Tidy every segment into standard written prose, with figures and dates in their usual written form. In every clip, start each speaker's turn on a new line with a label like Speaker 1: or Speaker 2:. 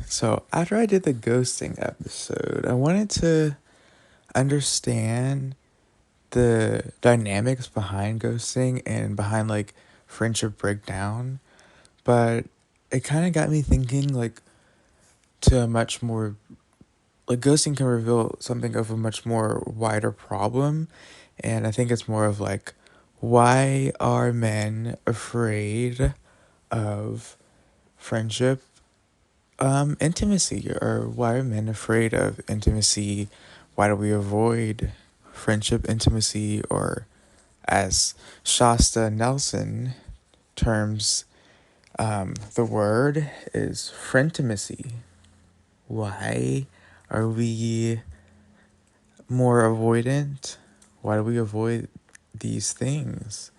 Speaker 1: So after I did the ghosting episode, I wanted to understand the dynamics behind ghosting and behind like friendship breakdown. But it kind of got me thinking to a much more like ghosting can reveal something of a much more wider problem. And I think it's more of like, why are men afraid of friendship intimacy, or why are men afraid of intimacy? Why do we avoid friendship intimacy, or as Shasta Nelson terms the word is frientimacy? Why are we more avoidant? Why do we avoid these things?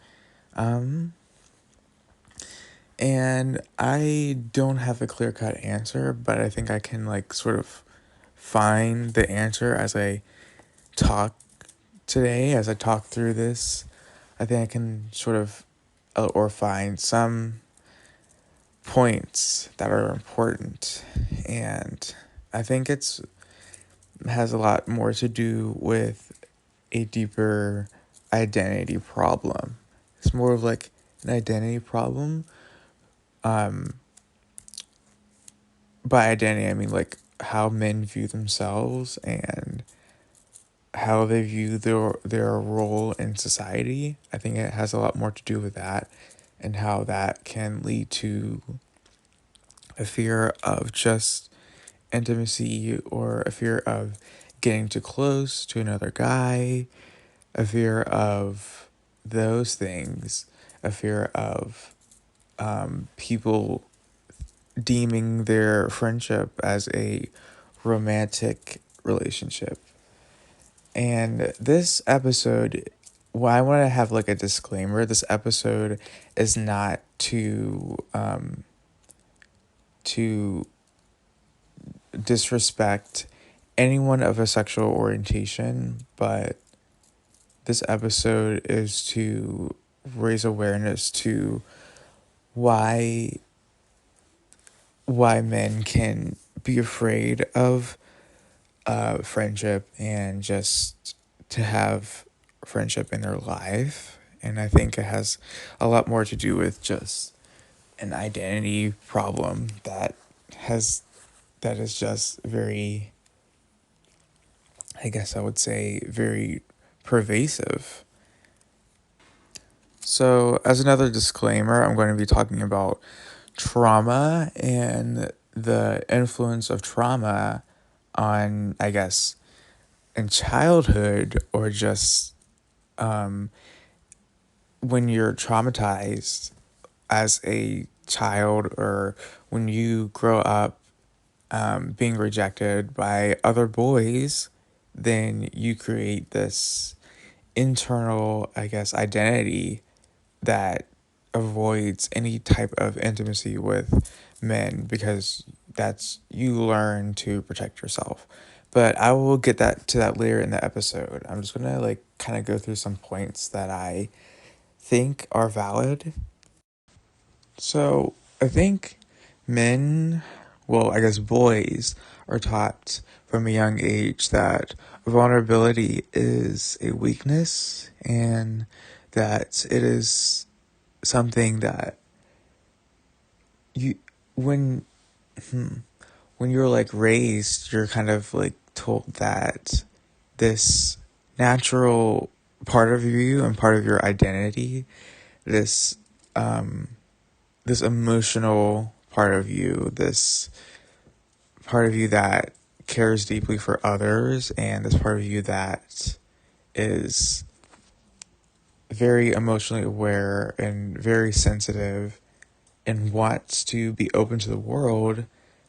Speaker 1: Um, and I don't have a clear cut answer, but I think I can like sort of find the answer as I talk today, as I talk through this. I think I can sort of or find some points that are important. And I think it's has a lot more to do with a deeper identity problem. It's more of like an identity problem. Um, by identity, I mean like how men view themselves and how they view their role in society. I think it has a lot more to do with that, and how that can lead to a fear of just intimacy, or a fear of getting too close to another guy, a fear of those things, a fear of people deeming their friendship as a romantic relationship. And this episode, well, I want to have like a disclaimer. This episode is not to disrespect anyone of a sexual orientation, but this episode is to raise awareness to why men can be afraid of friendship and just to have friendship in their life. And I think it has a lot more to do with just an identity problem has that is just very, I guess I would say, very pervasive. So, as another disclaimer, I'm going to be talking about trauma and the influence of trauma on, I guess, in childhood, or just when you're traumatized as a child, or when you grow up being rejected by other boys, then you create this internal, I guess, identity that avoids any type of intimacy with men, because that's you learn to protect yourself. But I will get that to that later in the episode. I'm just gonna like kind of go through some points that I think are valid. So I think men, well, I guess boys, are taught from a young age that vulnerability is a weakness, and that it is something that you when when you're like raised, you're kind of like told that this natural part of you and part of your identity, this this emotional part of you, this part of you that cares deeply for others, and this part of you that is very emotionally aware and very sensitive and wants to be open to the world,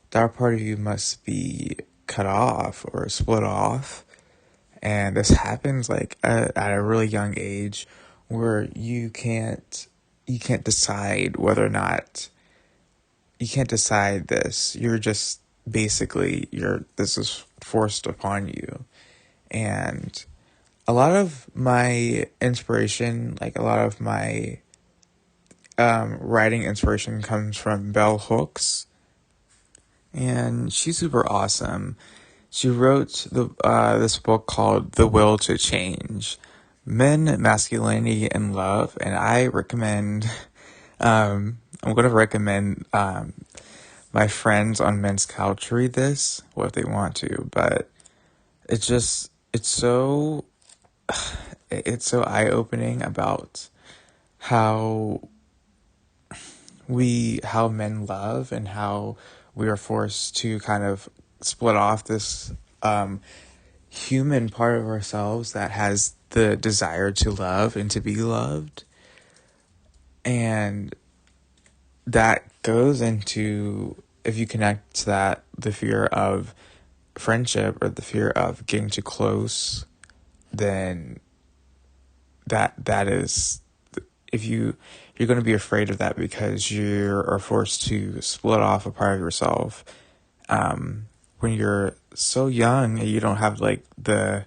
Speaker 1: that part of you must be cut off or split off. And this happens like at a really young age, where you can't decide whether or not you can't decide this. You're just basically this is forced upon you. And a lot of my inspiration, like a lot of my writing inspiration, comes from bell hooks. and she's super awesome. She wrote this book called The Will to Change: Men, Masculinity, and Love, and I recommend. I'm going to recommend my friends on Men's Couch read this, well, if they want to, but it's so eye-opening about how how men love, and how we are forced to kind of split off this human part of ourselves that has the desire to love and to be loved. And that goes into, if you connect to that, the fear of friendship or the fear of getting too close, then that is, if you're going to be afraid of that because you are forced to split off a part of yourself when you're so young and you don't have like the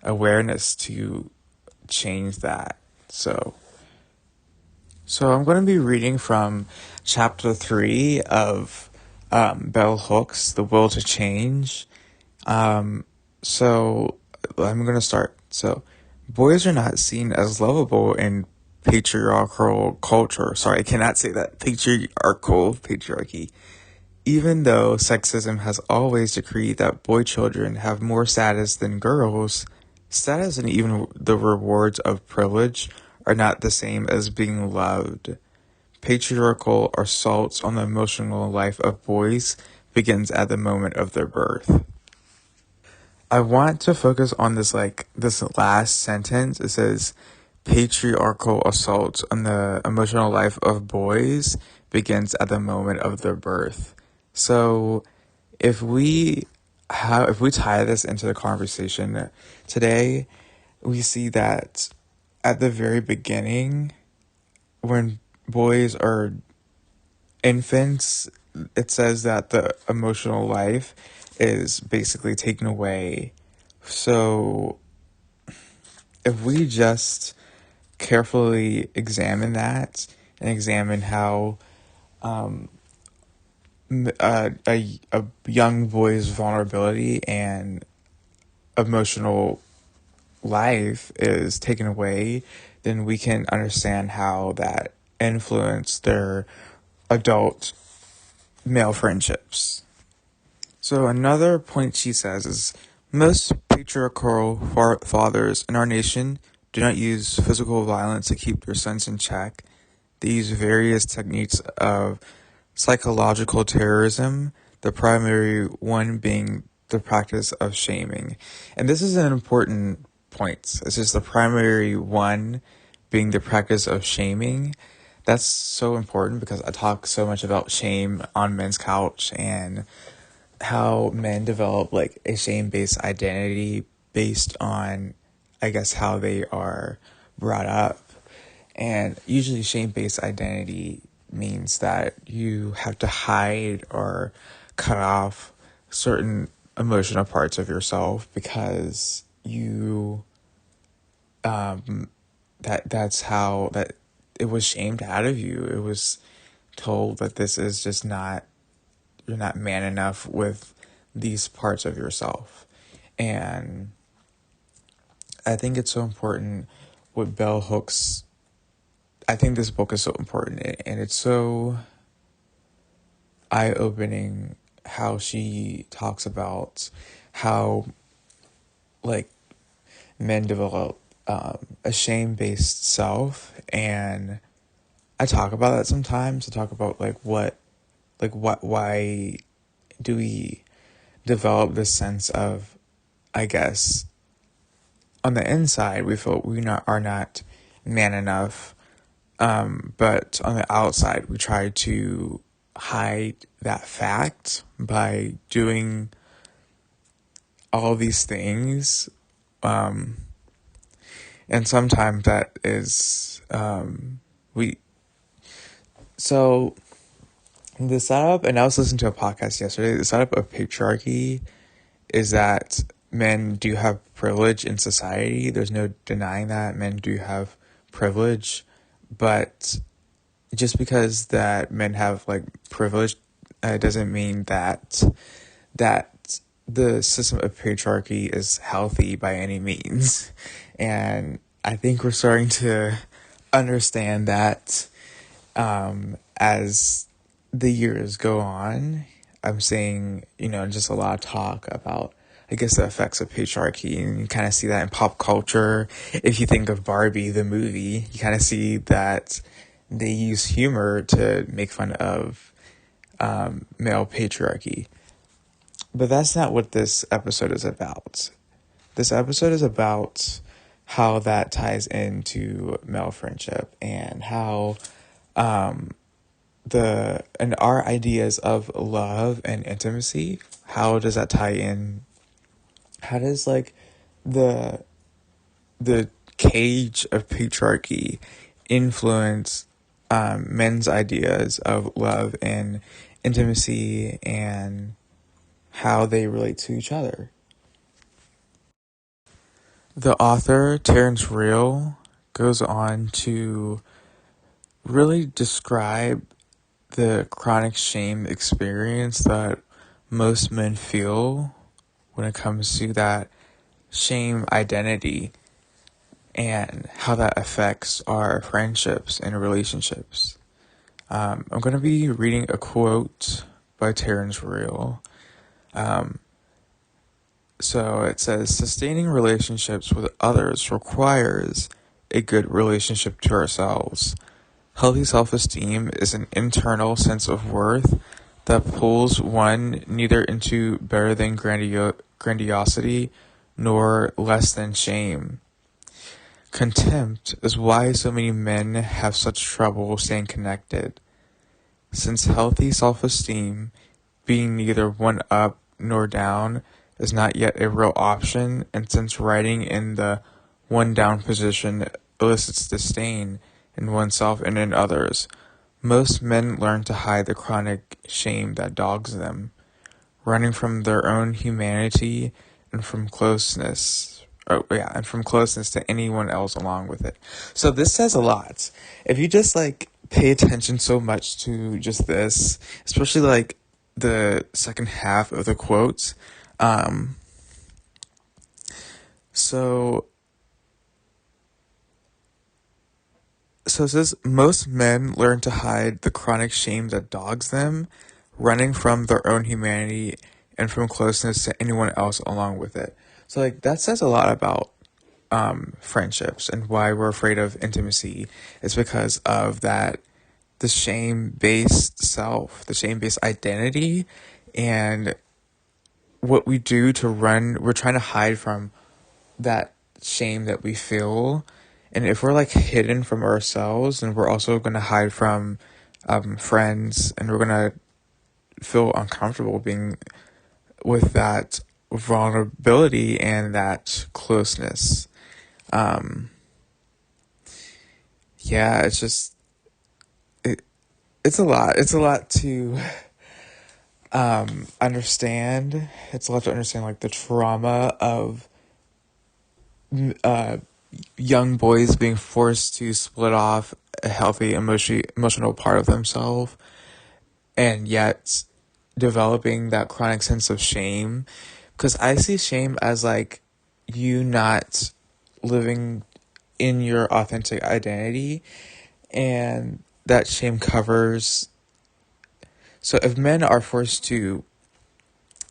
Speaker 1: awareness to change that. So I'm going to be reading from chapter 3 of Bell Hooks, The Will to Change. So I'm going to start. So, boys are not seen as lovable in patriarchal culture. Sorry, I cannot say that. Patriarchy. Even though sexism has always decreed that boy children have more status than girls, status and even the rewards of privilege are not the same as being loved. Patriarchal assaults on the emotional life of boys begins at the moment of their birth. I want to focus on this last sentence. It says, patriarchal assaults on the emotional life of boys begins at the moment of their birth. So if we tie this into the conversation today, we see that at the very beginning, when boys are infants, it says that the emotional life is basically taken away. So if we just carefully examine that and examine how a young boy's vulnerability and emotional life is taken away, then we can understand how that influenced their adult male friendships. So another point she says is, most patriarchal fathers in our nation do not use physical violence to keep their sons in check. They use various techniques of psychological terrorism, the primary one being the practice of shaming. And this is an important point. This is the primary one being the practice of shaming. That's so important because I talk so much about shame on Men's Couch and how men develop like a shame-based identity based on, I guess, how they are brought up. And usually shame-based identity means that you have to hide or cut off certain emotional parts of yourself because you that's how that it was shamed out of you. It was told that this is just not, you're not man enough with these parts of yourself. And I think it's so important what Bell Hooks, I think this book is so important, and it's so eye-opening how she talks about how like men develop a shame-based self. And I talk about that sometimes. I talk about why do we develop this sense of, I guess, on the inside we feel are not man enough, but on the outside we try to hide that fact by doing all these things, and sometimes that is so the setup, and I was listening to a podcast yesterday, the setup of patriarchy is that men do have privilege in society. There's no denying that men do have privilege, but just because that men have like privilege It doesn't mean that the system of patriarchy is healthy by any means. And I think we're starting to understand that as the years go on. I'm seeing, just a lot of talk about, I guess, the effects of patriarchy, and you kind of see that in pop culture. If you think of Barbie, the movie, you kind of see that they use humor to make fun of male patriarchy. But that's not what this episode is about. This episode is about how that ties into male friendship and how and our ideas of love and intimacy, how does that tie in? How does like the the cage of patriarchy influence men's ideas of love and intimacy and how they relate to each other? The author, Terrence Real, goes on to really describe the chronic shame experience that most men feel when it comes to that shame identity and how that affects our friendships and relationships. I'm going to be reading a quote by Terrence Real. So it says, sustaining relationships with others requires a good relationship to ourselves. Healthy self-esteem is an internal sense of worth that pulls one neither into better than grandiosity nor less than shame. Contempt is why so many men have such trouble staying connected. Since healthy self-esteem, being neither one up nor down, is not yet a real option, and since riding in the one down position elicits disdain in oneself and in others, most men learn to hide the chronic shame that dogs them, running from their own humanity and from closeness. And from closeness to anyone else along with it. So this says a lot. If you just pay attention so much to just this, especially the second half of the quotes. So it says, most men learn to hide the chronic shame that dogs them, running from their own humanity and from closeness to anyone else along with it. So that says a lot about friendships and why we're afraid of intimacy. It's because of that, the shame-based self, the shame-based identity, and what we do to run, we're trying to hide from that shame that we feel. And if we're hidden from ourselves, then we're also going to hide from friends, and we're going to feel uncomfortable being with that vulnerability and that closeness. Yeah, it's just, it's a lot. It's a lot to understand. It's a lot to understand the trauma of young boys being forced to split off a healthy emotional part of themselves, and yet developing that chronic sense of shame. Because I see shame as you not living in your authentic identity, and that shame covers. So if men are forced to,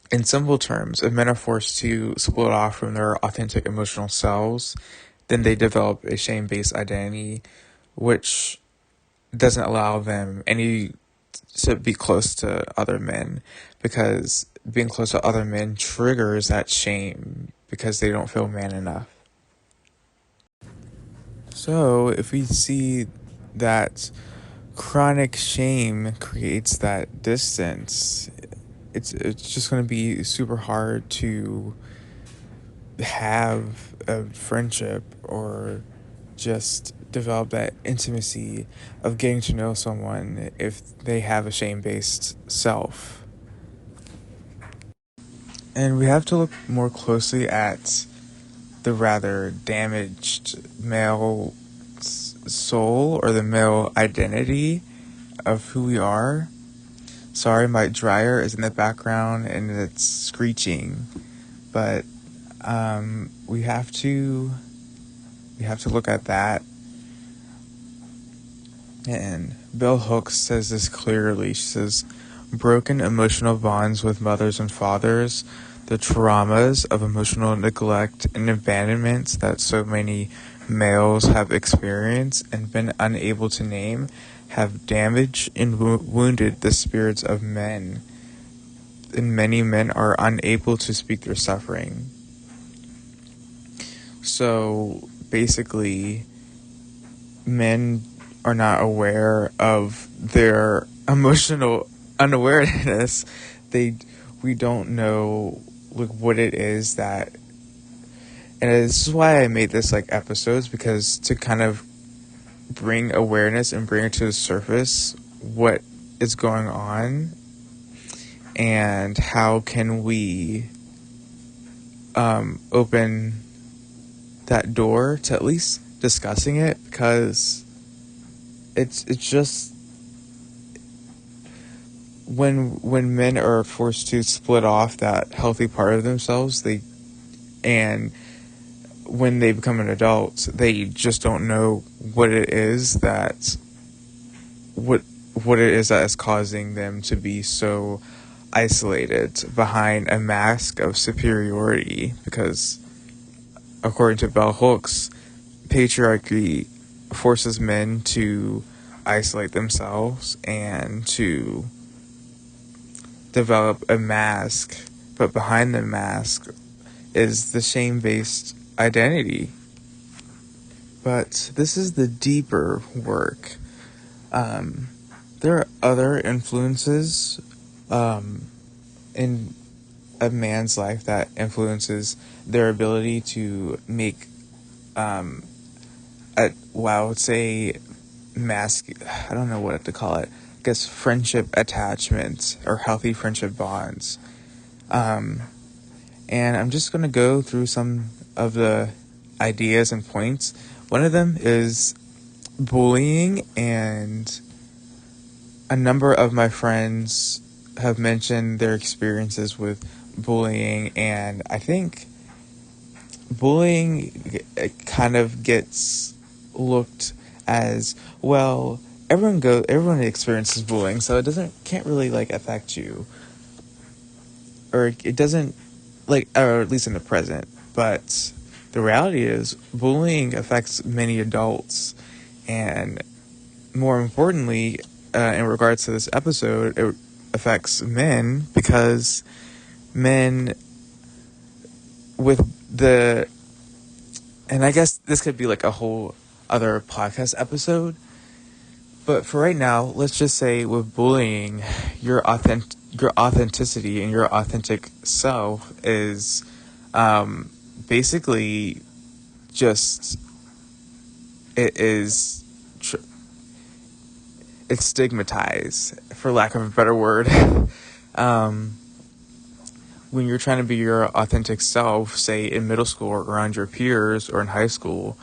Speaker 1: in simple terms, if men are forced to split off from their authentic emotional selves, then they develop a shame-based identity, which doesn't allow them to be close to other men, because being close to other men triggers that shame because they don't feel man enough. So if we see that chronic shame creates that distance, it's just going to be super hard to have a friendship or just develop that intimacy of getting to know someone if they have a shame-based self. And we have to look more closely at the rather damaged male soul or the male identity of who we are. Sorry, my dryer is in the background and it's screeching, but we have to look at that. And Bell Hooks says this clearly. She says, broken emotional bonds with mothers and fathers, the traumas of emotional neglect and abandonment that so many males have experienced and been unable to name, have damaged and wounded the spirits of men. And many men are unable to speak their suffering. So basically, men are not aware of their emotional unawareness. We don't know like what it is that, and this is why I made this like episodes, because to kind of bring awareness and bring it to the surface what is going on, and how can we open that door to at least discussing it, because it's just when men are forced to split off that healthy part of themselves, and when they become an adult, they just don't know what it is that is causing them to be so isolated behind a mask of superiority. Because according to Bell Hooks, patriarchy forces men to isolate themselves and to develop a mask, but behind the mask is the shame-based identity. But this is the deeper work. There are other influences in a man's life that influences their ability to make I would say I don't know what to call it. I guess friendship attachments or healthy friendship bonds. And I'm just going to go through some of the ideas and points. One of them is bullying, and a number of my friends have mentioned their experiences with bullying, and I think bullying kind of gets looked as, well, everyone experiences bullying, so it can't really like affect you, or it doesn't, like, or at least in the present. But the reality is bullying affects many adults, and more importantly, in regards to this episode, it affects men, because men with and I guess this could be like a whole other podcast episode, but for right now, let's just say with bullying, your authenticity and your authentic self is basically just it's stigmatized, for lack of a better word. When you're trying to be your authentic self, say in middle school or around your peers or in high school,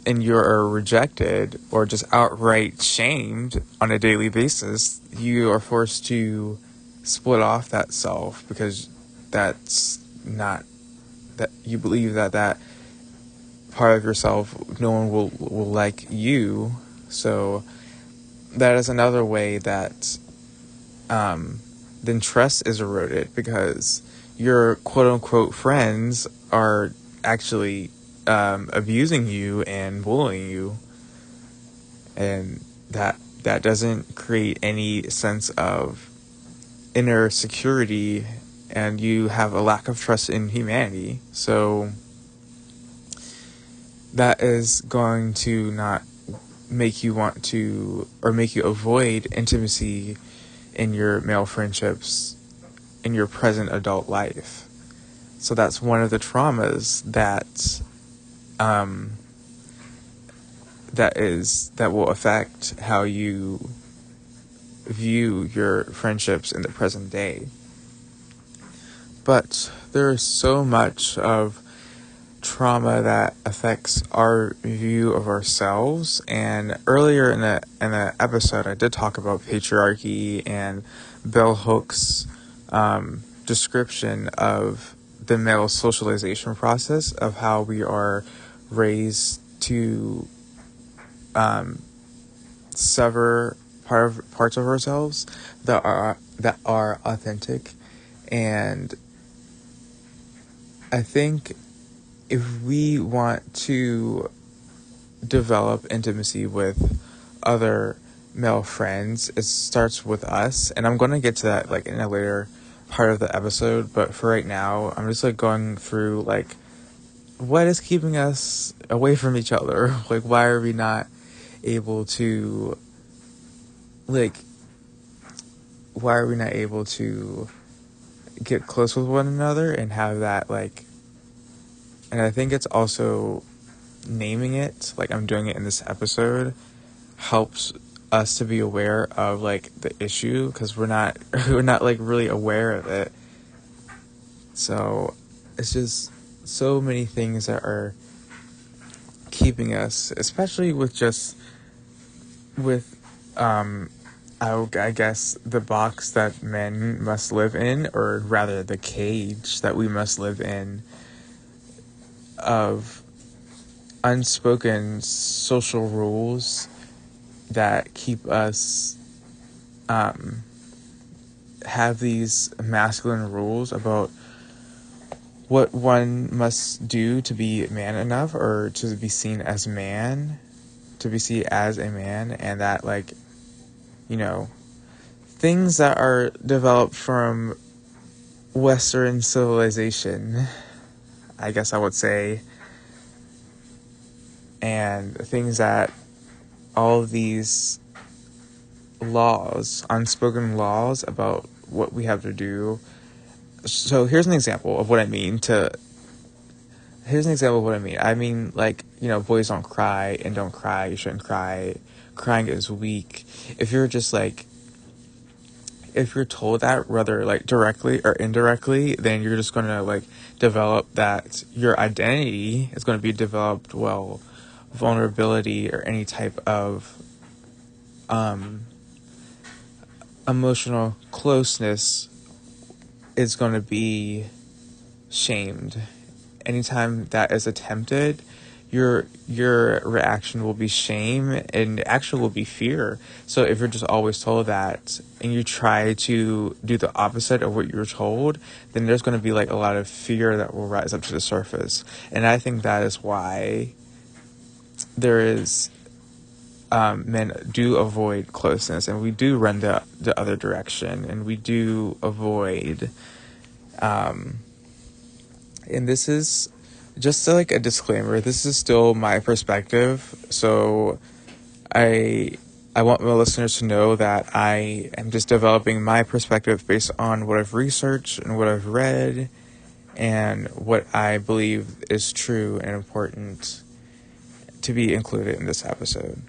Speaker 1: and you're rejected or just outright shamed on a daily basis, you are forced to split off that self, because that's not, that you believe that part of yourself, no one will like you. So that is another way that then trust is eroded, because your quote-unquote friends are actually abusing you and bullying you, and that doesn't create any sense of inner security, and you have a lack of trust in humanity. So that is going to not make you want to, or make you avoid intimacy in your male friendships in your present adult life. So that's one of the traumas that will affect how you view your friendships in the present day. But there's so much of trauma that affects our view of ourselves, and earlier in the episode I did talk about patriarchy and Bell Hooks' description of the male socialization process of how we are raised to sever parts of ourselves that are authentic. And I think if we want to develop intimacy with other male friends, it starts with us. And I'm going to get to that like in a later part of the episode, but for right now, I'm just like going through like what is keeping us away from each other. Like, why are we not able to like why are we not able to get close with one another and have that like. And I think it's also naming it, like I'm doing it in this episode, helps us to be aware of like the issue, because we're not like really aware of it. So it's just so many things that are keeping us, especially with I guess the box that men must live in, or rather the cage that we must live in, of unspoken social rules that keep us have these masculine rules about what one must do to be man enough, or to be seen as man, to be seen as a man, and that like, you know, things that are developed from Western civilization, I guess I would say, and things that all of these laws, unspoken laws about what we have to do. So here's an example of what I mean. I mean, like, you know, boys don't cry, and don't cry, you shouldn't cry. Crying is weak. If you're just like, if you're told that, whether like directly or indirectly, then you're just going to like develop that your identity is going to be developed. Well, vulnerability or any type of emotional closeness is going to be shamed. Anytime that is attempted, your reaction will be shame, and actually will be fear. So if you're just always told that, and you try to do the opposite of what you're told, then there's going to be like a lot of fear that will rise up to the surface. And I think that is why there is men do avoid closeness, and we do run the other direction, and we do avoid and this is just like a disclaimer, this is still my perspective, so I want my listeners to know that I am just developing my perspective based on what I've researched and what I've read and what I believe is true and important to be included in this episode.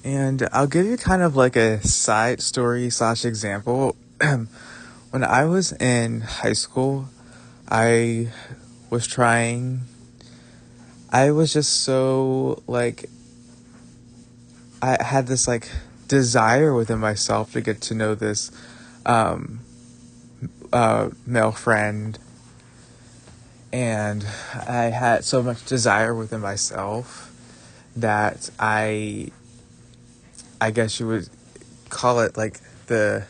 Speaker 1: And I'll give you kind of like a side story / example. When I was in high school, I was just so like, I had this like desire within myself to get to know this male friend, and I had so much desire within myself that I guess you would call it like the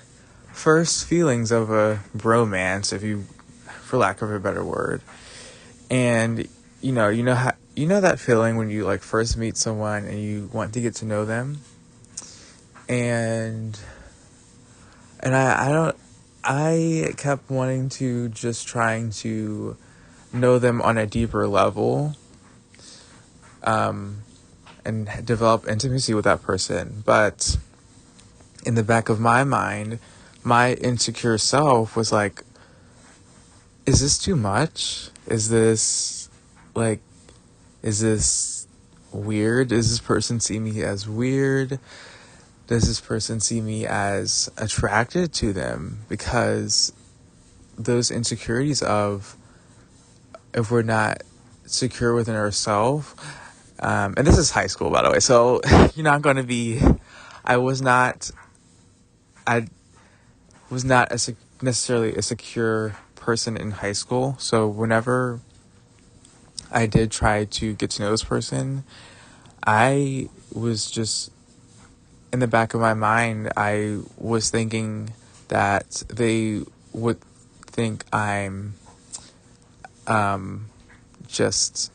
Speaker 1: first feelings of a bromance, for lack of a better word. And you know how, you know that feeling when you like first meet someone and you want to get to know them, and I kept wanting to, just trying to know them on a deeper level, and develop intimacy with that person. But in the back of my mind, my insecure self was like, is this too much? Is this weird? Does this person see me as weird? Does this person see me as attracted to them? Because those insecurities of, if we're not secure within ourselves, and this is high school, by the way, so you're not going to be, I was not I was not necessarily a secure person in high school. So whenever I did try to get to know this person, I was just, in the back of my mind, I was thinking that they would think I'm just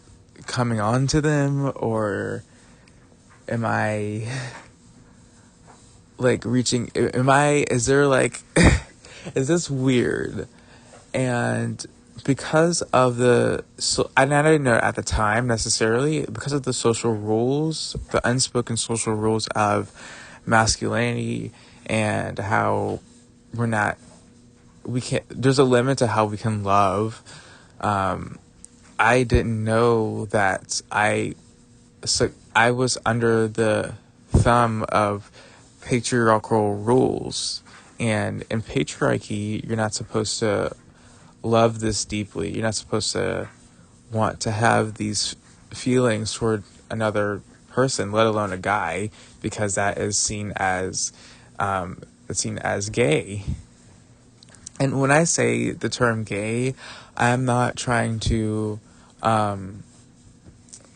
Speaker 1: coming on to them, or am I like reaching, is there like, is this weird? And because of and I didn't know at the time necessarily, because of the social rules, the unspoken social rules of masculinity, and how there's a limit to how we can love. I didn't know that I was under the thumb of patriarchal rules, and in patriarchy, you're not supposed to love this deeply. You're not supposed to want to have these feelings toward another person, let alone a guy, because that is seen as gay. And when I say the term gay, I'm not trying to,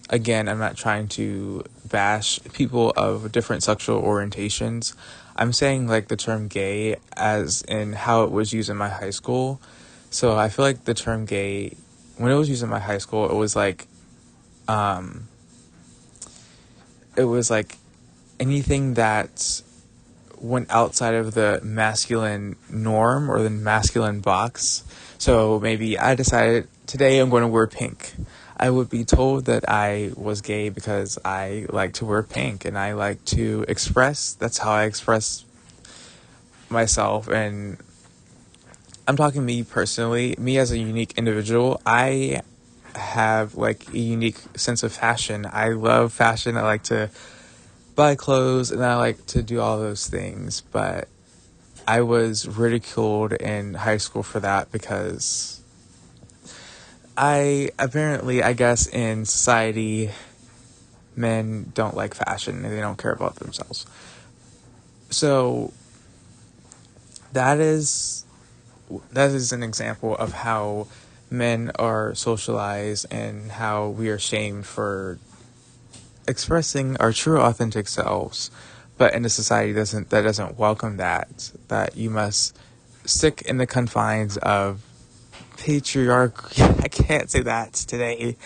Speaker 1: again, I'm not trying to bash people of different sexual orientations. I'm saying like the term gay as in how it was used in my high school. So I feel like the term gay, when it was used in my high school, it was like anything that went outside of the masculine norm or the masculine box. So maybe I decided today I'm going to wear pink. I would be told that I was gay because I like to wear pink, and I like to that's how I express myself. And I'm talking me personally, me as a unique individual. I have like a unique sense of fashion. I love fashion. I like to buy clothes, and I like to do all those things. But I was ridiculed in high school for that because I guess in society, men don't like fashion and they don't care about themselves. So that is an example of how men are socialized and how we are shamed for expressing our true authentic selves. But in a society that doesn't welcome that you must stick in the confines of patriarchy. I can't say that today.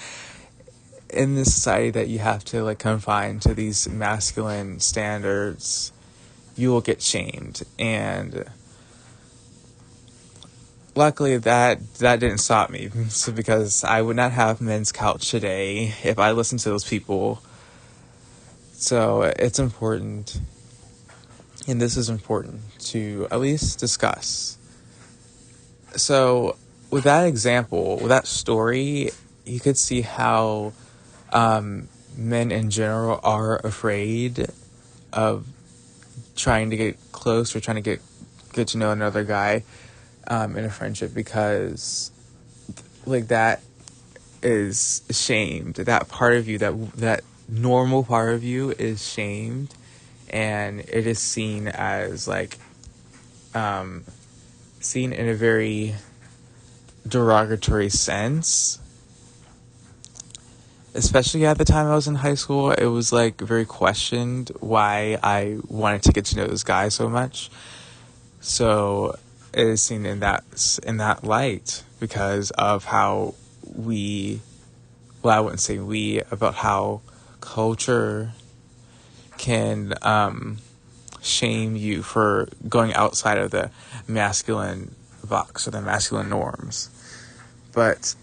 Speaker 1: In this society that you have to like confine to these masculine standards, you will get shamed. And luckily that didn't stop me. So because I would not have Men's Couch today if I listened to those people. So it's important, and this is important to at least discuss. So with that example, with that story, you could see how men in general are afraid of trying to get close or trying to get to know another guy in a friendship, because like that is shamed. That part of you, that normal part of you, is shamed, and it is seen as like seen in a very derogatory sense. Especially at the time I was in high school, it was like very questioned why I wanted to get to know this guy so much. So it is seen in that light because of how I wouldn't say about how culture can shame you for going outside of the masculine box or the masculine norms. But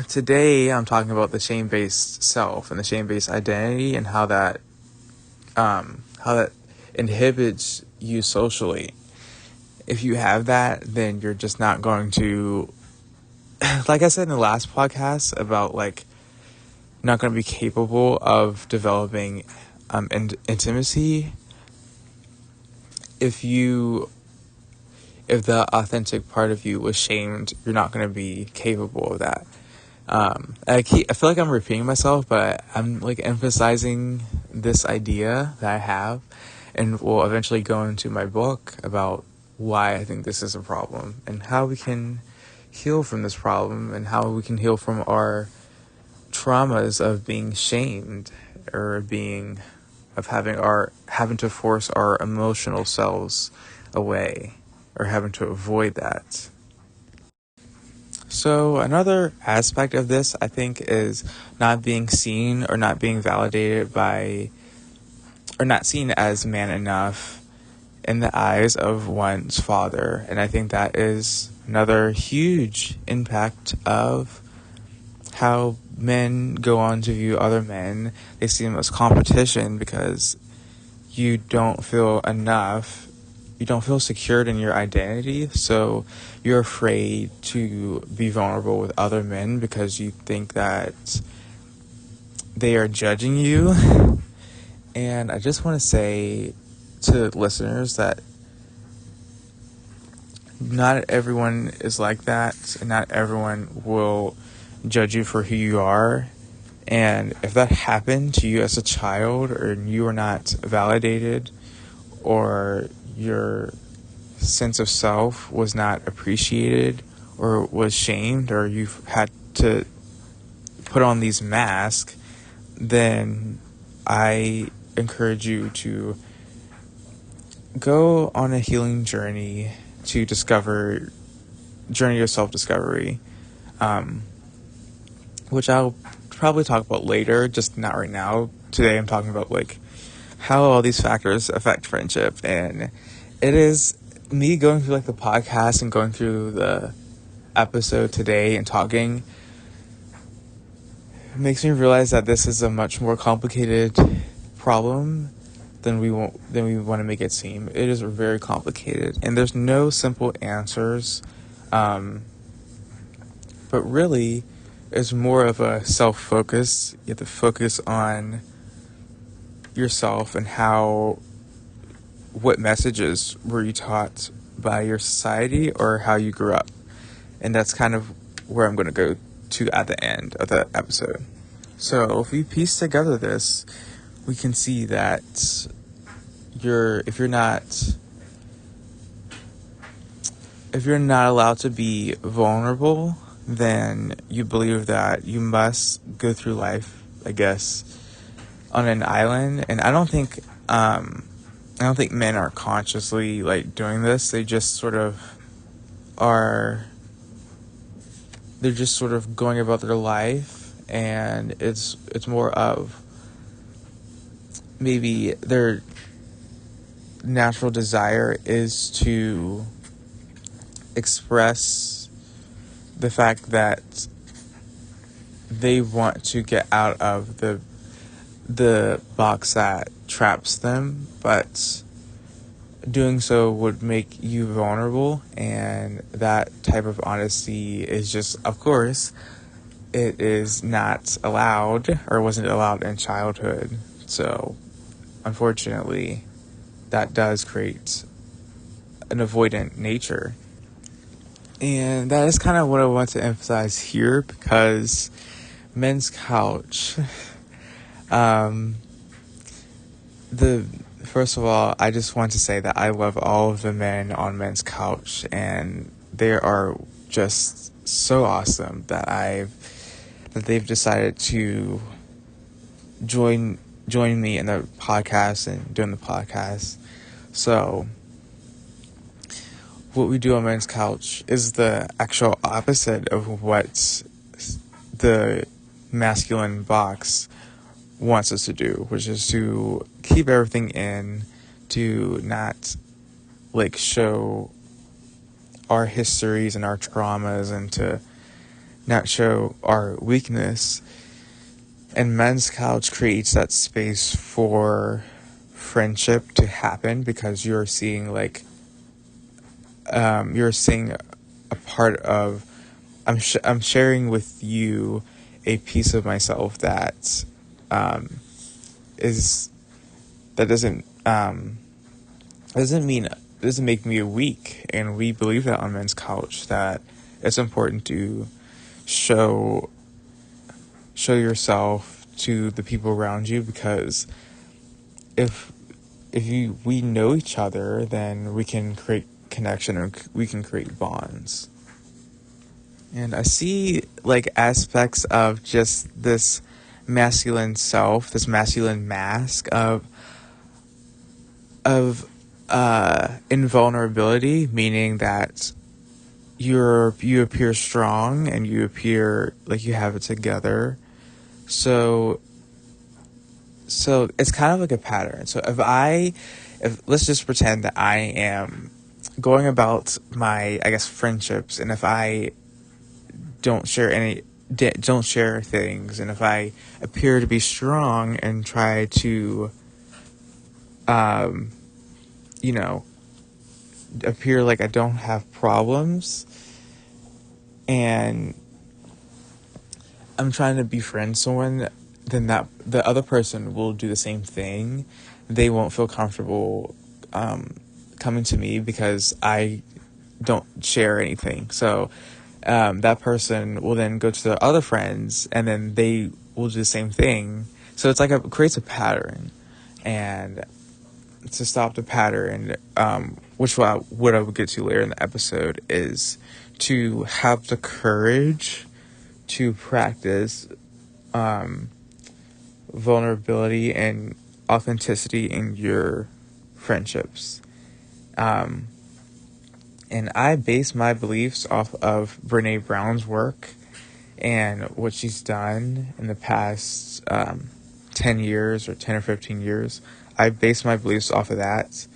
Speaker 1: today I'm talking about the shame-based self and the shame-based identity, and how that inhibits you socially. If you have that, then you're just not going to, like I said in the last podcast about like not going to be capable of developing intimacy. If the authentic part of you was shamed, you're not going to be capable of that. I feel like I'm repeating myself, but I'm like emphasizing this idea that I have, and will eventually go into my book about why I think this is a problem and how we can heal from this problem and how we can heal from our traumas of being shamed or having to force our emotional selves away or having to avoid that. So another aspect of this, I think, is not being seen or not being validated by, or not seen as man enough in the eyes of one's father. And I think that is another huge impact of how men go on to view other men. They see them as competition because you don't feel enough. You don't feel secured in your identity, so you're afraid to be vulnerable with other men because you think that they are judging you. And I just want to say to listeners that not everyone is like that, and not everyone will judge you for who you are. And if that happened to you as a child, or you were not validated, or your sense of self was not appreciated, or was shamed, or you've had to put on these masks, then I encourage you to go on a healing journey to journey of self-discovery, which I'll probably talk about later, just not right now. Today I'm talking about how all these factors affect friendship, and it is me going through the podcast and going through the episode today and talking makes me realize that this is a much more complicated problem than we want to make it seem. It is very complicated, and there's no simple answers. But really, it's more of a self-focus. You have to focus on yourself and what messages were you taught by your society or how you grew up. And that's kind of where I'm going to go to at the end of the episode. So if we piece together this, we can see that if you're not allowed to be vulnerable, then you believe that you must go through life, I guess, on an island. And I don't think men are consciously doing this. They just sort of are. They're just sort of going about their life, and it's more of maybe their natural desire is to express the fact that they want to get out of the box that traps them, but doing so would make you vulnerable, and that type of honesty is just, of course, it is not allowed, or wasn't allowed in childhood. So unfortunately, that does create an avoidant nature. And that is kind of what I want to emphasize here, because Men's Couch, first of all, I just want to say that I love all of the men on Men's Couch, and they are just so awesome that they've decided to join me in the podcast and doing the podcast. So what we do on Men's Couch is the actual opposite of what the masculine box wants us to do, which is to keep everything in, to not show our histories and our traumas, and to not show our weakness. And Men's Couch creates that space for friendship to happen, because you're seeing a part of, I'm sharing with you a piece of myself that doesn't make me weak. And we believe that on Men's Couch, that it's important to show yourself to the people around you, because if we know each other, then we can create connection and we can create bonds. And I see like aspects of just this masculine self, this masculine mask of invulnerability, meaning that you appear strong and you appear like you have it together. So it's kind of like a pattern. So if let's just pretend that I am going about my, I guess, friendships, and if I don't share things, and if I appear to be strong and try to, you know, appear like I don't have problems, and I'm trying to befriend someone, then that the other person will do the same thing. They won't feel comfortable coming to me because I don't share anything. So that person will then go to their other friends, and then they will do the same thing. So it's like it creates a pattern. And to stop the pattern, what I would get to later in the episode, is to have the courage to practice vulnerability and authenticity in your friendships. And I base my beliefs off of Brene Brown's work and what she's done in the past 10 years or 10 or 15 years. I base my beliefs off of that.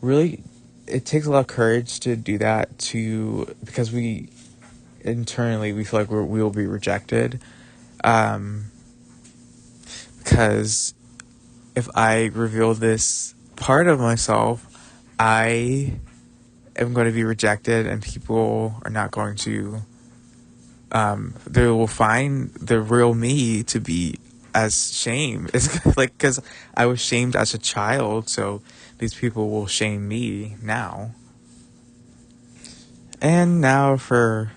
Speaker 1: Really, it takes a lot of courage to do that, because we feel like we will be rejected. Because if I reveal this part of myself, I am going to be rejected, and people are not going to, they will find the real me to be as shame. It's like, because I was shamed as a child, so these people will shame me now. And now for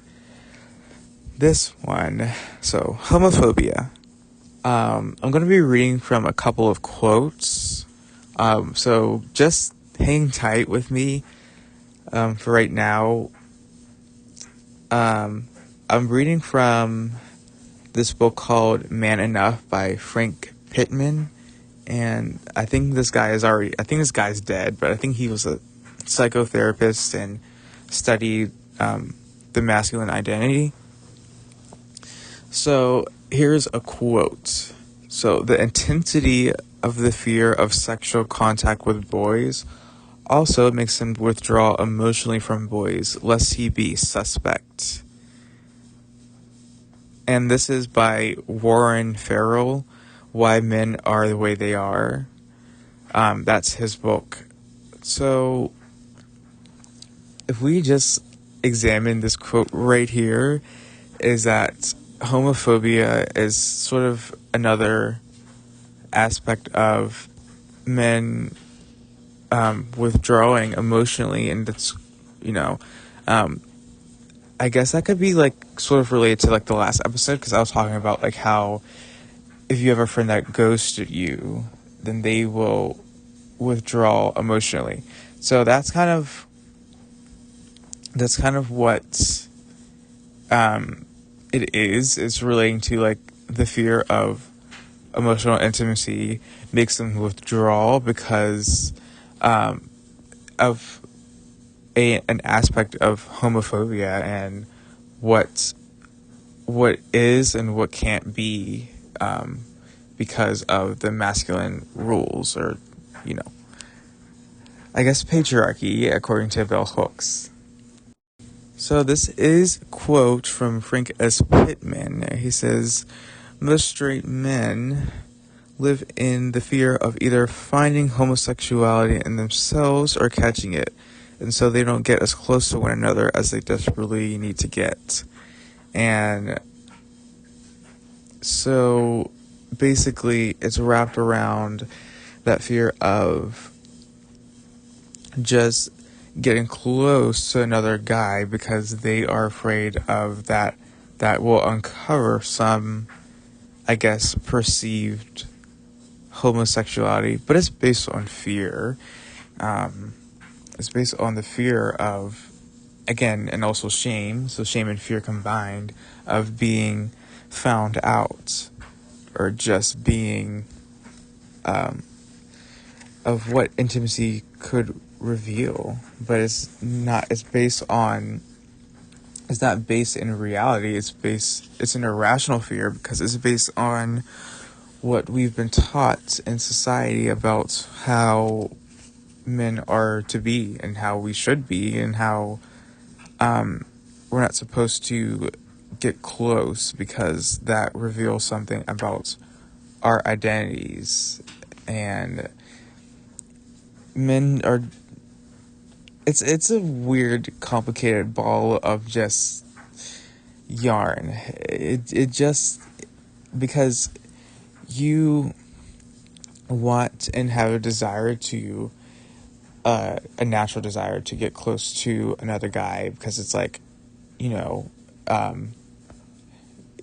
Speaker 1: this one. So, homophobia. I'm going to be reading from a couple of quotes. So just hang tight with me for right now. I'm reading from this book called Man Enough by Frank Pittman. And I think this guy's dead, but I think he was a psychotherapist and studied the masculine identity. So here's a quote. So, the intensity of the fear of sexual contact with boys also makes him withdraw emotionally from boys, lest he be suspect. And this is by Warren Farrell, Why Men Are the Way They Are. That's his book. So, if we just examine this quote right here, is that homophobia is sort of another aspect of men withdrawing emotionally, and that's, I guess that could be like sort of related to like the last episode, because I was talking about like how if you have a friend that ghosted you, then they will withdraw emotionally. So that's kind of what it is. It's relating to like the fear of emotional intimacy makes them withdraw because of an aspect of homophobia and what is and what can't be because of the masculine rules, or I guess patriarchy, according to bell hooks. So this is a quote from Frank S. Pittman. He says, "Most straight men live in the fear of either finding homosexuality in themselves or catching it, and so they don't get as close to one another as they desperately need to get." And so basically it's wrapped around that fear of just getting close to another guy because they are afraid of that will uncover some, I guess, perceived homosexuality, but it's based on fear. It's based on the fear of, again, and also shame, so shame and fear combined, of being found out, or just being, of what intimacy could reveal. But it's not based in reality. It's an irrational fear, because it's based on what we've been taught in society about how men are to be, and how we should be, and how we're not supposed to get close, because that reveals something about our identities. And men are, it's a weird, complicated ball of just yarn. It just, because you want and have a desire to, a natural desire to get close to another guy, because it's like,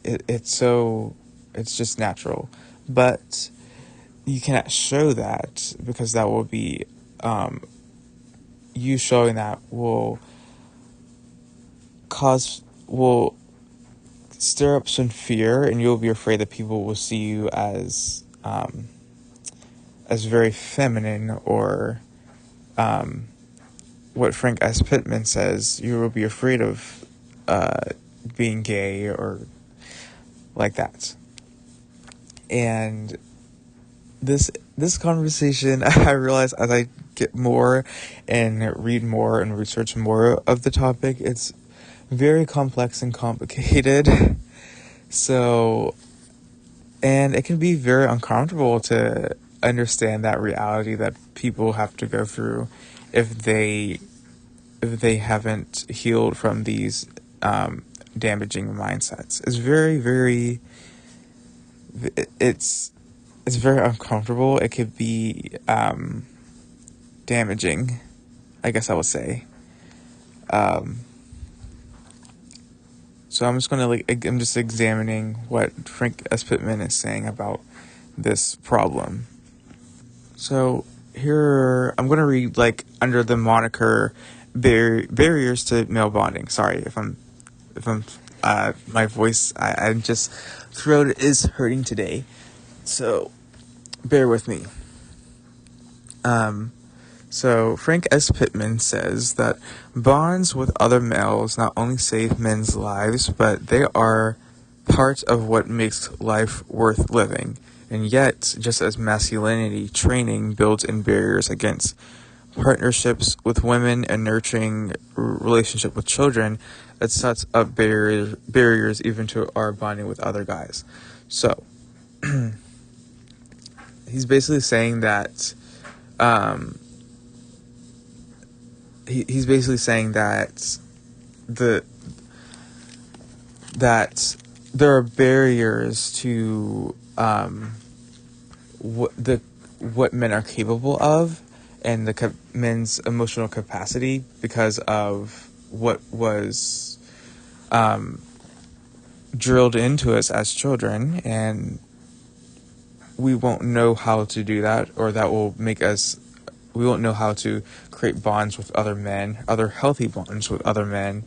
Speaker 1: it's just natural. But you cannot show that, because that will be, you showing that will stir up some fear, and you'll be afraid that people will see you as very feminine, or what Frank S. Pittman says, you will be afraid of being gay, or like that. And this conversation, I realize as I get more and read more and research more of the topic, it's very complex and complicated. So, and it can be very uncomfortable to understand that reality that people have to go through if they haven't healed from these damaging mindsets. It's very, very, it's very uncomfortable. It could be damaging, I guess I would say. So I'm just examining what Frank S. Pittman is saying about this problem. So here, I'm going to read, under the moniker barriers to male bonding. Sorry if I'm my voice, I'm just, throat is hurting today, so bear with me. So Frank S. Pittman says that bonds with other males not only save men's lives, but they are part of what makes life worth living. And yet, just as masculinity training builds in barriers against partnerships with women and nurturing relationship with children, it sets up barriers even to our bonding with other guys. So, he's basically saying that, he's basically saying that that there are barriers to what men are capable of, and men's emotional capacity, because of what was drilled into us as children, and we won't know how to do that, or that will make us, we won't know how to create bonds with other men, other healthy bonds with other men,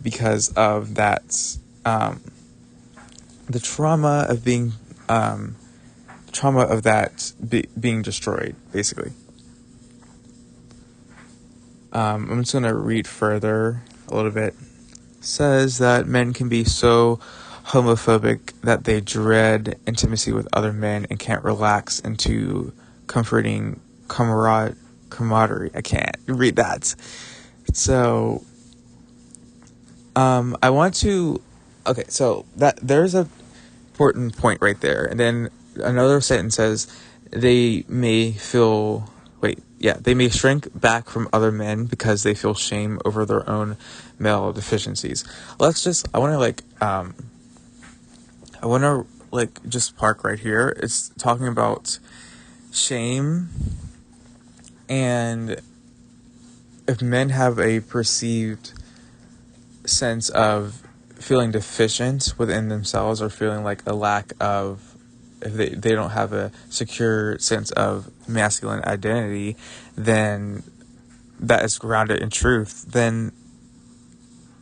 Speaker 1: because of that, the trauma of being, being destroyed, basically. I'm just going to read further a little bit. It says that men can be so homophobic that they dread intimacy with other men and can't relax into comforting camaraderie. I can't read that. So, I want to, okay, so that there's a important point right there. And then another sentence says they may shrink back from other men because they feel shame over their own male deficiencies. I want to just park right here. It's talking about shame, and if men have a perceived sense of feeling deficient within themselves, or feeling like a lack of if they don't have a secure sense of masculine identity, then that is grounded in truth, then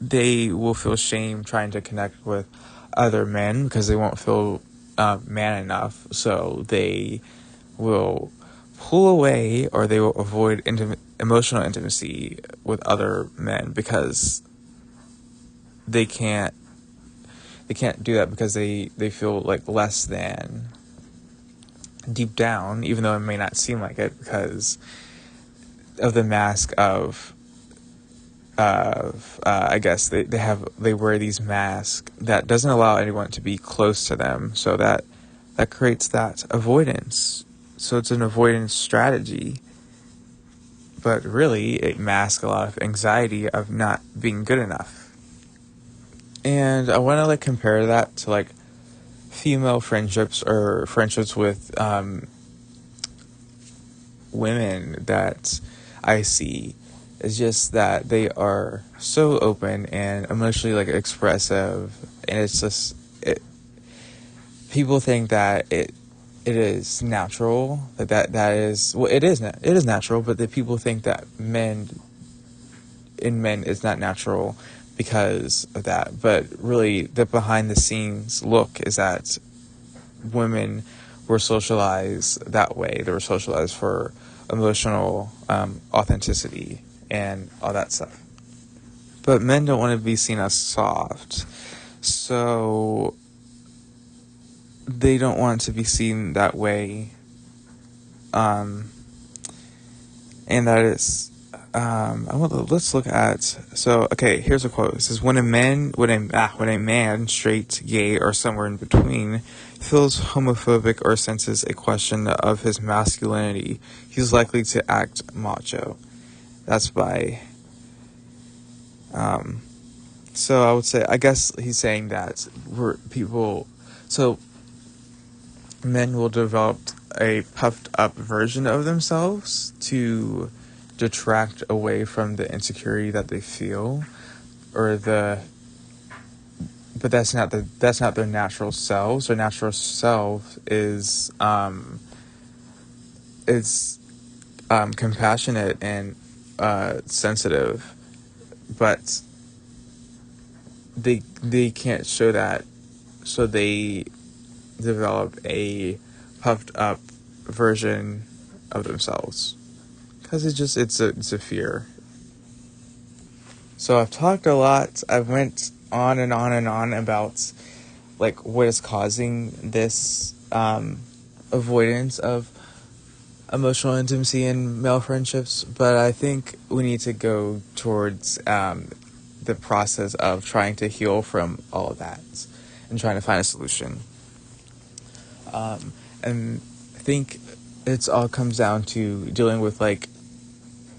Speaker 1: they will feel shame trying to connect with other men because they won't feel man enough. So they will pull away, or they will avoid emotional intimacy with other men because they can't do that, because they feel like less than deep down, even though it may not seem like it, because of the mask of I guess they wear these masks that doesn't allow anyone to be close to them, so that creates that avoidance. So it's an avoidance strategy, but really it masks a lot of anxiety of not being good enough. And I want to compare that to female friendships, or friendships with women that I see. It's just that they are so open and emotionally expressive, and it's just people think that it is natural, that is, well, it is natural, but that people think that men is not natural because of that. But really, the behind the scenes look is that women were socialized that way. They were socialized for emotional authenticity and all that stuff. But men don't want to be seen as soft, so they don't want to be seen that way. And that is, let's look at, so, okay, here's a quote. It says, when a man, straight, gay, or somewhere in between, feels homophobic or senses a question of his masculinity, he's likely to act macho. That's by, so I would say, I guess he's saying that men will develop a puffed up version of themselves to detract away from the insecurity that they feel, but that's not their natural selves. Their natural self is compassionate and sensitive, but they can't show that, so they develop a puffed up version of themselves because it's a fear. So I've talked a lot. I went on and on and on about what is causing this avoidance of emotional intimacy in male friendships, but I think we need to go towards the process of trying to heal from all of that and trying to find a solution. And I think it's all comes down to dealing with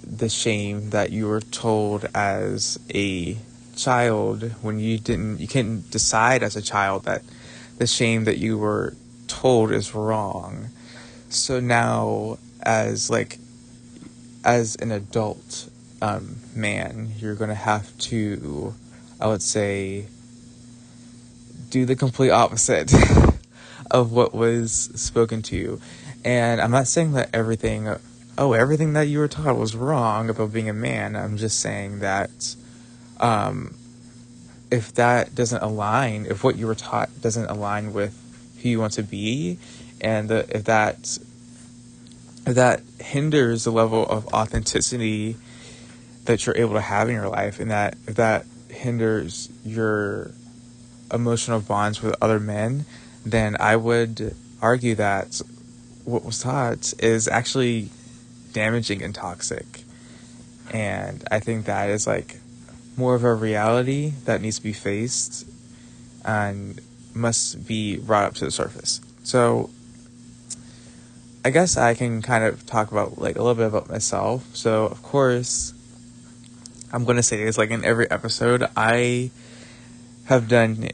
Speaker 1: the shame that you were told as a child when you couldn't decide as a child that the shame that you were told is wrong. So now as an adult man, you're going to have to, I would say, do the complete opposite of what was spoken to you. And I'm not saying that everything that you were taught was wrong about being a man. I'm just saying that if that doesn't align, if what you were taught doesn't align with who you want to be, and if that hinders the level of authenticity that you're able to have in your life, and that if that hinders your emotional bonds with other men, then I would argue that what was taught is actually damaging and toxic. And I think that is more of a reality that needs to be faced and must be brought up to the surface. So I guess I can kind of talk about a little bit about myself. So of course I'm going to say this in every episode, I have done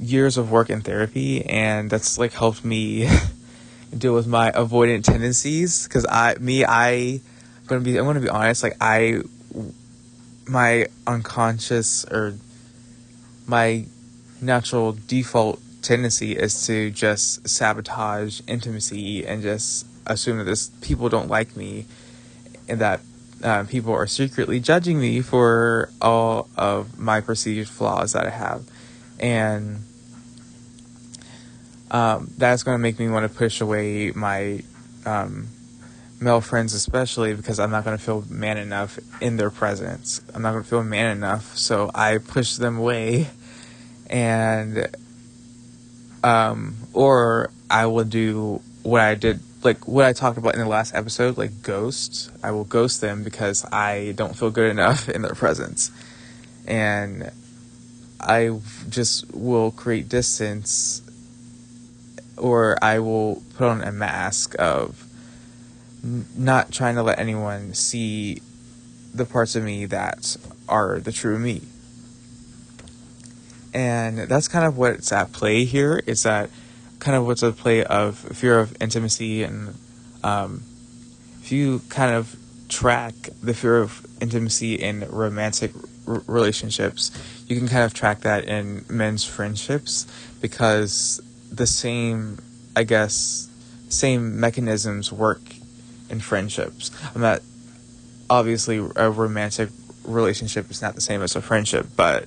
Speaker 1: years of work in therapy, and that's helped me deal with my avoidant tendencies, because I'm going to be honest, my unconscious or my natural default tendency is to just sabotage intimacy and just assume that this people don't like me, and that people are secretly judging me for all of my perceived flaws that I have. And that's going to make me want to push away my male friends, especially because I'm not going to feel man enough in their presence. I'm not going to feel man enough, so I push them away. And or I will do what I did, like what I talked about in the last episode, like ghost. I will ghost them because I don't feel good enough in their presence. And I just will create distance, or I will put on a mask of not trying to let anyone see the parts of me that are the true me. And that's kind of what's at play here. Is that kind of what's at play of fear of intimacy. And if you kind of track the fear of intimacy in romantic relationships, you can kind of track that in men's friendships, because the same mechanisms work in friendships. I'm not, obviously a romantic relationship is not the same as a friendship, but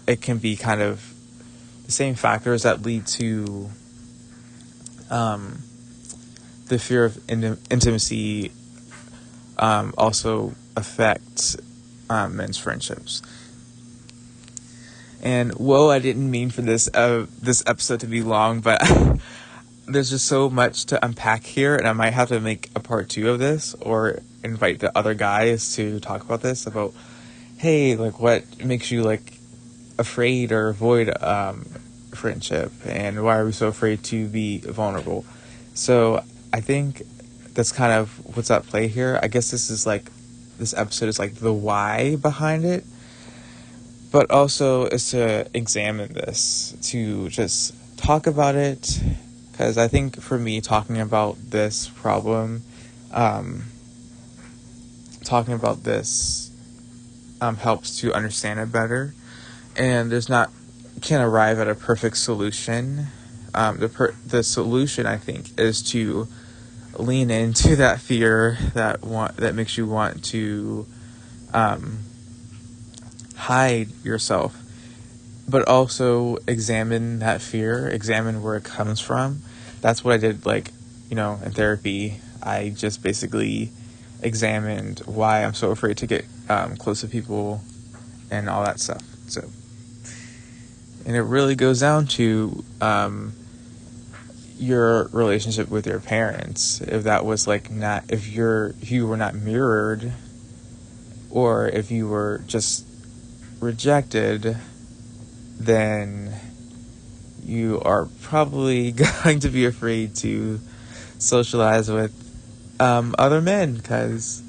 Speaker 1: it can be kind of the same factors that lead to the fear of intimacy also affect men's friendships. And whoa, I didn't mean for this episode to be long, but there's just so much to unpack here, and I might have to make a part 2 of this, or invite the other guys to talk about this, about, hey, like, what makes you, like, afraid or avoid friendship, and why are we so afraid to be vulnerable? So I think that's kind of what's at play here. I guess this episode is like the why behind it, but also is to examine this, to just talk about it, because I think for me, talking about this problem, helps to understand it better. And can't arrive at a perfect solution. The solution, I think, is to lean into that fear that makes you want to hide yourself, but also examine that fear, examine where it comes from. That's what I did, in therapy. I just basically examined why I'm so afraid to get close to people and all that stuff. So, and it really goes down to your relationship with your parents. If that was if you were not mirrored, or if you were just rejected, then you are probably going to be afraid to socialize with other men, because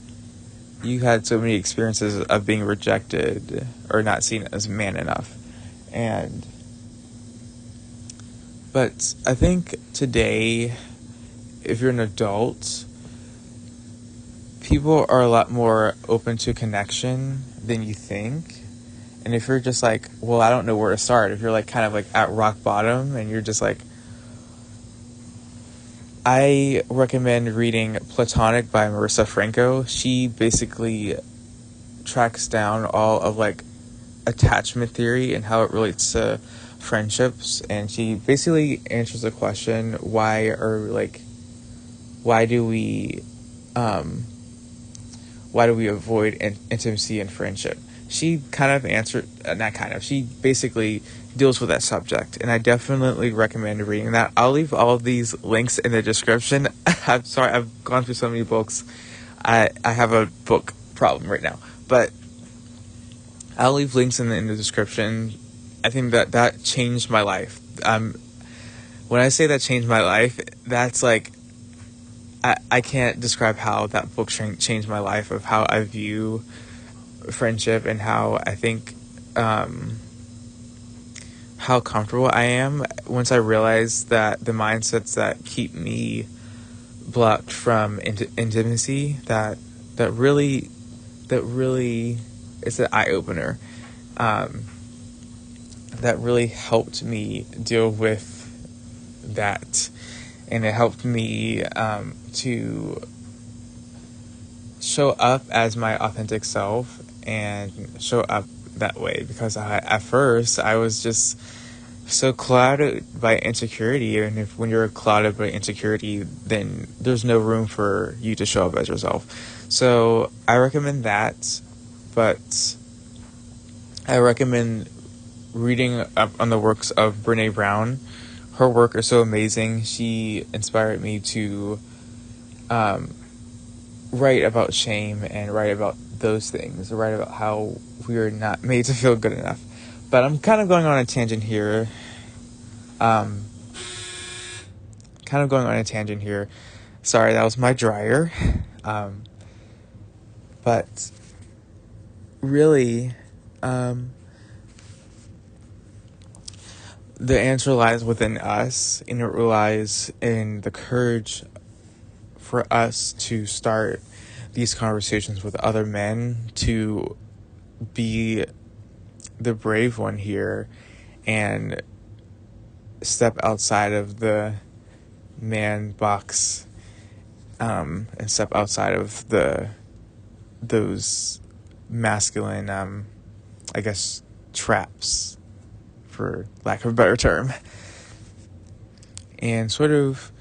Speaker 1: you had so many experiences of being rejected or not seen as man enough. But I think today, if you're an adult, people are a lot more open to connection than you think. And if you're just like, well, I don't know where to start, if you're kind of at rock bottom, and you're just I recommend reading Platonic by Marisa Franco. She basically tracks down all of attachment theory and how it relates to friendships, and she basically answers the question, why do we avoid intimacy and friendship? She she basically deals with that subject, and I definitely recommend reading that. I'll leave all of these links in the description. I'm sorry, I've gone through so many books. I have a book problem right now, but I'll leave links in the description. I think that changed my life. When I say that changed my life, that's I can't describe how that book changed my life, of how I view friendship, and how I think how comfortable I am once I realize that the mindsets that keep me blocked from intimacy, that really is an eye-opener. that really helped me deal with that, and it helped me to show up as my authentic self and show up that way, because at first I was just so clouded by insecurity, and when you're clouded by insecurity, then there's no room for you to show up as yourself. So I recommend that, but I recommend reading up on the works of Brene Brown. Her work is so amazing. She inspired me to write about shame and write about those things, write about how we are not made to feel good enough. But I'm kind of going on a tangent here. Sorry, that was my dryer. But really, the answer lies within us, and it relies in the courage for us to start these conversations with other men, to be the brave one here and step outside of the man box, and step outside of those masculine, I guess, traps, for lack of a better term, and sort of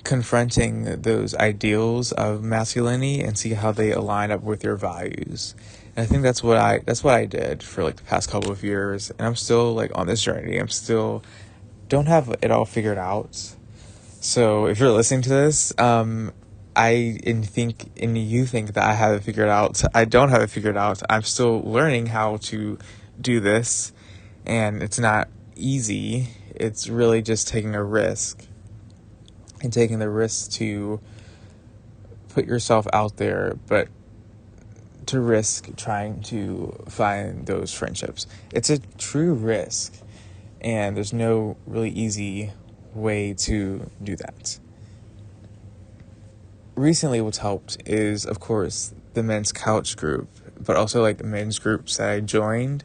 Speaker 1: confronting those ideals of masculinity and see how they align up with your values. And I think that's what I did for like the past couple of years, and I'm still like on this journey. I'm still don't have it all figured out. So if you're listening to this, you think that I have it figured out. I don't have it figured out. I'm still learning how to do this, and it's not easy. It's really just taking a risk, and taking the risk to put yourself out there, but to risk trying to find those friendships. It's a true risk, and there's no really easy way to do that. Recently, what's helped is, of course, the men's couch group, but also like men's groups that I joined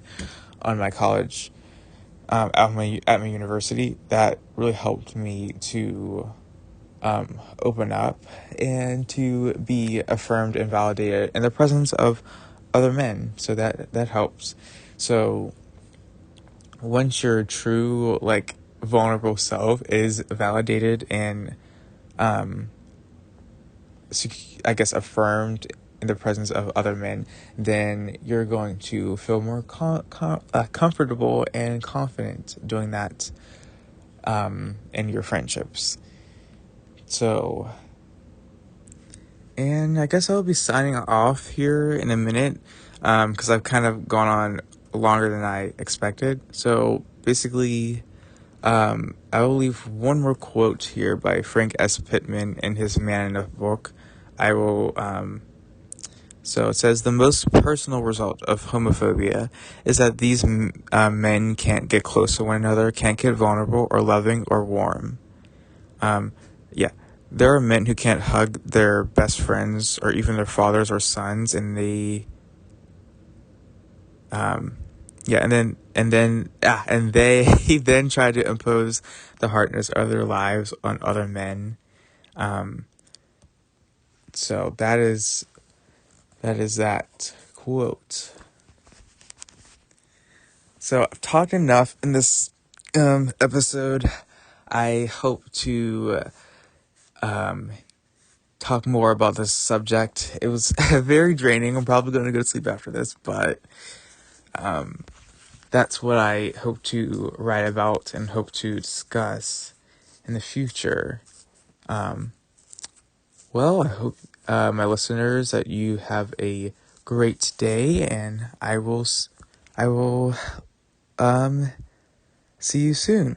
Speaker 1: on my college, at my university. That really helped me to open up and to be affirmed and validated in the presence of other men. So that helps. So once your true, like, vulnerable self is validated and I guess affirmed in the presence of other men, then you're going to feel more comfortable and confident doing that in your friendships. So, and I guess I'll be signing off here in a minute, because I've kind of gone on longer than I expected. So basically, I will leave one more quote here by Frank S. Pittman in his Man Enough book. So it says, the most personal result of homophobia is that these men can't get close to one another, can't get vulnerable or loving or warm. There are men who can't hug their best friends or even their fathers or sons, and they, and they then try to impose the hardness of their lives on other men. So that is that quote. So I've talked enough in this episode. I hope to talk more about this subject. It was very draining. I'm probably going to go to sleep after this, but that's what I hope to write about and hope to discuss in the future. Well, I hope, my listeners, that you have a great day, and I will see you soon.